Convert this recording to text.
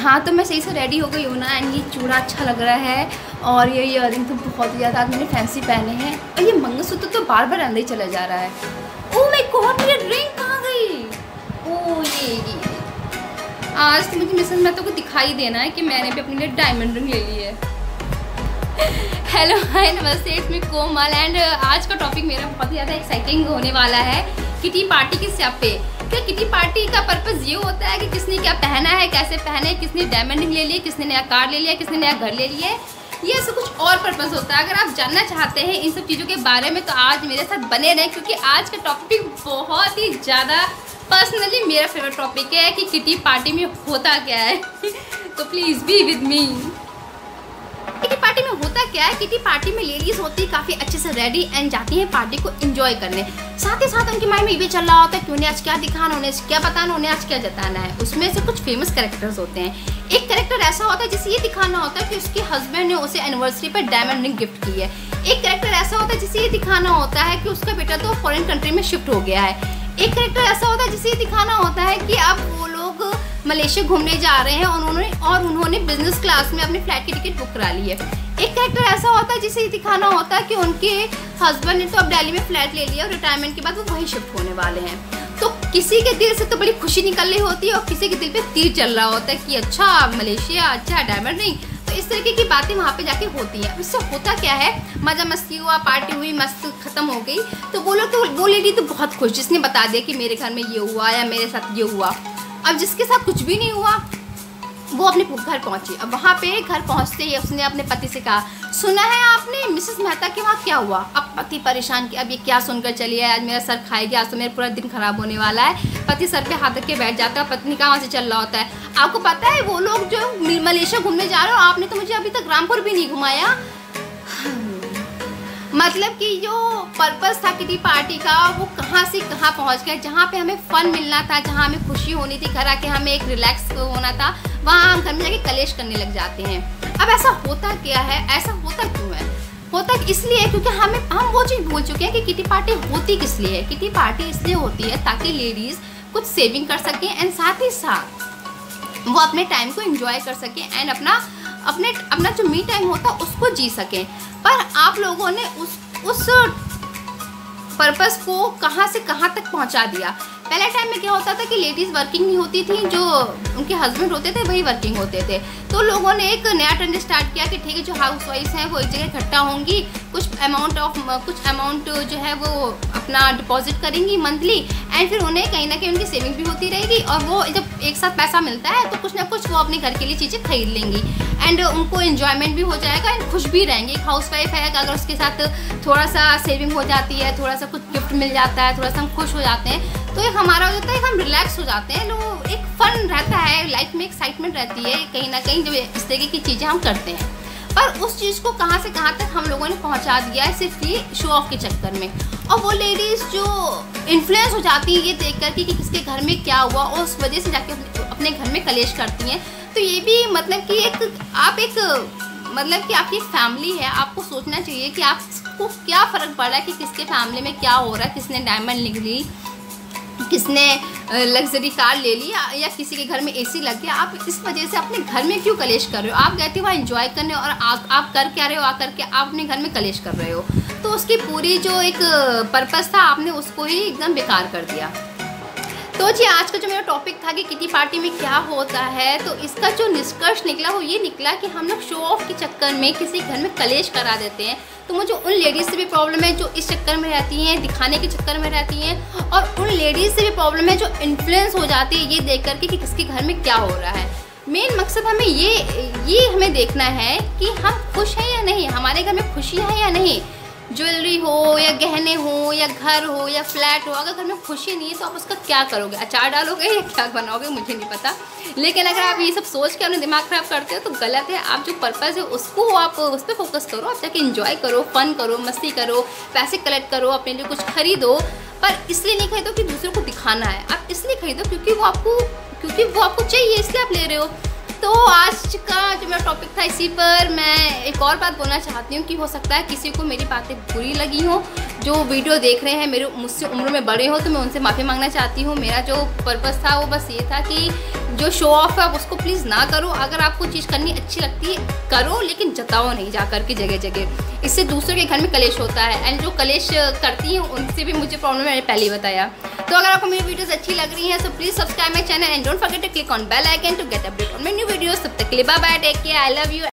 हाँ, तो मैं सही से रेडी हो गई हूँ ना, एंड ये चूड़ा अच्छा लग रहा है और ये ईयरिंग तो बहुत ही ज़्यादा मैंने फैंसी पहने हैं, और ये मंगलसूत्र तो बार बार अंदर ही चला जा रहा है। ओह माय गॉड, मेरी रिंग कहाँ गई? ओह ये आज तो मुझे मिसेस मेहता को दिखाई देना है कि मैंने भी अपने लिए डायमंड रिंग ले ली है। हेलो हाय नमस्ते, इट्स मी कोमल एंड आज का टॉपिक मेरा बहुत ही ज़्यादा एक्साइटिंग होने वाला है, किटी पार्टी के स्यापे। क्या किटी पार्टी का पर्पस ये होता है कि किसने क्या पहना है, कैसे पहने, किसने डायमंड रिंग ले लिया, किसने नया कार ले लिया, किसने नया घर ले लिया, ये ऐसा कुछ और पर्पस होता है। अगर आप जानना चाहते हैं इन सब चीज़ों के बारे में तो आज मेरे साथ बने रहें, क्योंकि आज का टॉपिक बहुत ही ज़्यादा पर्सनली मेरा फेवरेट टॉपिक है कि किटी पार्टी में होता क्या है। तो please be with me. Kitty party में होता क्या है? किटी पार्टी में लेडीज होती है काफ़ी अच्छे से रेडी एंड जाती हैं पार्टी को एंजॉय करने। साथ ही साथ उनके माइंड में ये भी चल रहा होता है कि उन्हें आज क्या दिखाना, उन्हें क्या बताना, उन्हें आज क्या जताना है। उसमें से कुछ फेमस कैरेक्टर्स होते हैं। एक कैरेक्टर ऐसा होता है जिसे ये दिखाना होता है कि उसके हस्बैंड ने उसे एनिवर्सरी पर डायमंड रिंग गिफ्ट की है। एक कैरेक्टर ऐसा होता है जिसे ये दिखाना होता है कि उसका बेटा तो फॉरेन कंट्री में शिफ्ट हो गया है। एक कैरेक्टर ऐसा होता है जिसे ये दिखाना होता है कि अब वो लोग मलेशिया घूमने जा रहे हैं और उन्होंने बिजनेस क्लास में अपनी फ्लाइट की टिकट बुक करा ली है। एक कैरेक्टर ऐसा होता है जिसे दिखाना होता है कि उनके हस्बैंड ने तो अब दिल्ली में फ्लैट ले लिया और रिटायरमेंट के बाद वो वहीं शिफ्ट होने वाले हैं। तो किसी के दिल से तो बड़ी खुशी निकल रही होती है और किसी के दिल पे तीर चल रहा होता है कि अच्छा मलेशिया, अच्छा डायमंड रिंग। तो इस तरीके की बातें वहाँ पे जाके होती हैं। इससे होता क्या है, मजा मस्ती हुआ, पार्टी हुई, मस्त खत्म हो गई। तो वो लेडी तो बहुत खुश, जिसने बता दिया कि मेरे घर में ये हुआ या मेरे साथ ये हुआ। अब जिसके साथ कुछ भी नहीं हुआ वो अपने घर पहुंची। अब वहाँ पे घर पहुँचते ही उसने अपने पति से कहा, सुना है आपने मिसेस मेहता के वहाँ क्या हुआ? अब पति परेशान कि अब ये क्या सुनकर चली है, आज मेरा सर खाएगी, आज तो मेरा पूरा दिन खराब होने वाला है। पति सर पे हाथ रख के बैठ जाता है, पत्नी कहाँ से चल रहा होता है। आपको पता है वो लोग जो मलेशिया घूमने जा रहे हो, आपने तो मुझे अभी तक रामपुर भी नहीं घुमाया। मतलब कि जो पर्पस था किटी पार्टी का वो कहाँ से कहाँ पहुँच गया। जहाँ पे हमें फन मिलना था, जहाँ हमें खुशी होनी थी, घर आके हमें एक रिलैक्स होना था, वहाँ हम घर में जाके कलेश करने लग जाते हैं। अब ऐसा होता क्या है, ऐसा होता क्यों है? होता इसलिए क्योंकि हम वो चीज़ भूल चुके हैं कि किटी पार्टी होती किस लिए है। किटी पार्टी इसलिए होती है ताकि लेडीज़ कुछ सेविंग कर सकें एंड साथ ही साथ वो अपने टाइम को एंजॉय कर सकें एंड अपना जो मी टाइम होता है उसको जी सकें। पर आप लोगों ने उस पर्पस को कहाँ से कहाँ तक पहुँचा दिया। पहले टाइम में क्या होता था कि लेडीज़ वर्किंग नहीं होती थी, जो उनके हस्बैंड होते थे वही वर्किंग होते थे। तो लोगों ने एक नया ट्रेंड स्टार्ट किया कि ठीक है, जो हाउस वाइफ हैं वो एक जगह इकट्ठा होंगी, कुछ अमाउंट जो है वो अपना डिपॉजिट करेंगी मंथली, एंड फिर उन्हें कहीं ना कहीं उनकी सेविंग भी होती रहेगी और वो जब एक साथ पैसा मिलता है तो कुछ ना कुछ वो अपने घर के लिए चीज़ें खरीद लेंगी एंड उनको एंजॉयमेंट भी हो जाएगा एंड खुश भी रहेंगे। एक हाउस वाइफ है अगर उसके साथ थोड़ा सा सेविंग हो जाती है, थोड़ा सा कुछ गिफ्ट मिल जाता है, थोड़ा सा हम खुश हो जाते हैं, तो एक हमारा हो जाता है, हम रिलैक्स हो जाते हैं। तो एक फन रहता है, लाइफ में एक्साइटमेंट रहती है कहीं ना कहीं जब इस तरीके की चीज़ें हम करते हैं। पर उस चीज़ को कहाँ से कहाँ तक हम लोगों ने पहुँचा दिया है सिर्फ ये शो ऑफ के चक्कर में। और वो लेडीज़ जो इन्फ्लुएंस हो जाती हैं ये देख कर कि किसके घर में क्या हुआ और उस वजह से जाके अपने घर में कलेश करती हैं। तो ये भी मतलब कि आपकी फैमिली है, आपको सोचना चाहिए कि आपको क्या फ़र्क पड़ रहा है कि किसके फैमिली में क्या हो रहा है, किसने डायमंड ले ली, किसने लग्जरी कार ले ली या किसी के घर में एसी लग गया। आप इस वजह से अपने घर में क्यों कलेश कर रहे हो? आप गए थे वहाँ एंजॉय करने और आप कर क्या रहे हो, आकर के आप अपने घर में कलेश कर रहे हो। तो उसकी पूरी जो एक पर्पस था आपने उसको ही एकदम बेकार कर दिया। तो जी आज का जो मेरा टॉपिक था कि किटी पार्टी में क्या होता है, तो इसका जो निष्कर्ष निकला वो ये निकला कि हम लोग शो ऑफ के चक्कर में किसी घर में कलेश करा देते हैं। तो मुझे उन लेडीज़ से भी प्रॉब्लम है जो इस चक्कर में रहती हैं, दिखाने के चक्कर में रहती हैं, और उन लेडीज़ से भी प्रॉब्लम है जो इन्फ्लुएंस हो जाती है ये देख करके कि किसके घर में क्या हो रहा है। मेन मकसद हमें ये हमें देखना है कि हम खुश हैं या नहीं, हमारे घर में खुशी है या नहीं। ज्वेलरी हो या गहने हो या घर हो या फ्लैट हो, अगर घर में खुशी नहीं है तो आप उसका क्या करोगे? अचार डालोगे या क्या बनाओगे? मुझे नहीं पता। लेकिन अगर आप ये सब सोच के अपने दिमाग खराब करते हो तो गलत है। आप जो पर्पस है उसको आप उस पर फोकस करो, आप जाके एंजॉय करो, फन करो, मस्ती करो, पैसे कलेक्ट करो, अपने लिए कुछ खरीदो। पर इसलिए नहीं खरीदो कि दूसरों को दिखाना है, आप इसलिए खरीदो क्योंकि वो आपको चाहिए, इसलिए आप ले रहे हो। तो आज का जो मेरा टॉपिक था, इसी पर मैं एक और बात बोलना चाहती हूँ कि हो सकता है किसी को मेरी बातें बुरी लगी हो, जो वीडियो देख रहे हैं मेरे मुझसे उम्र में बड़े हो, तो मैं उनसे माफ़ी मांगना चाहती हूँ। मेरा जो पर्पस था वो बस ये था कि जो शो ऑफ है आप उसको प्लीज़ ना करो। अगर आपको चीज़ करनी अच्छी लगती है करो, लेकिन जताओ नहीं जा कर के जगह जगह। इससे दूसरों के घर में कलेश होता है, एंड जो कलेश करती हैं उनसे भी मुझे प्रॉब्लम मैंने पहले ही बताया। तो अगर आपको मेरी वीडियोस अच्छी लग रही हैं, so please subscribe my channel and don't forget to click on bell icon to get update on my new videos. तब तक के लिए bye bye, take care, I love you.